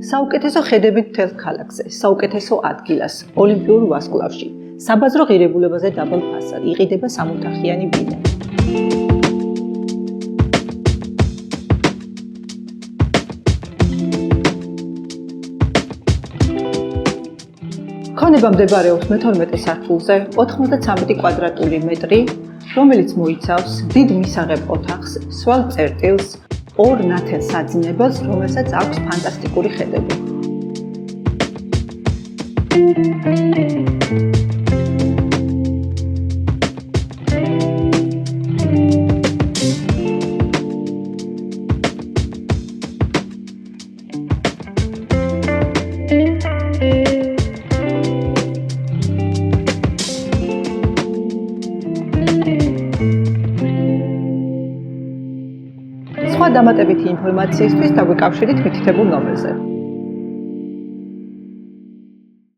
საუკეთესო ხედებით მთელ ქალაქზე, საუკეთესო ადგილას, ოლიმპიურ ვარსკვლავში, საბაზრო ღირებულებაზე დაბალ ფასად, იყიდება სამოთახიანი ბინა. ქონება მდებარეობს მე-12 სართულზე, 93 კვადრატული მეტრი, რომელიც მოიცავს დიდ მისაღებ ოთახს, სვალ წერტილს, ორ ნათელ საძინებელს, რომელსაც აქვს ფანტასტიკური ხედები. სხვა დამატებითი ინფორმაციისთვის დაგვიკავშირდით მითითებულ ნომერზე.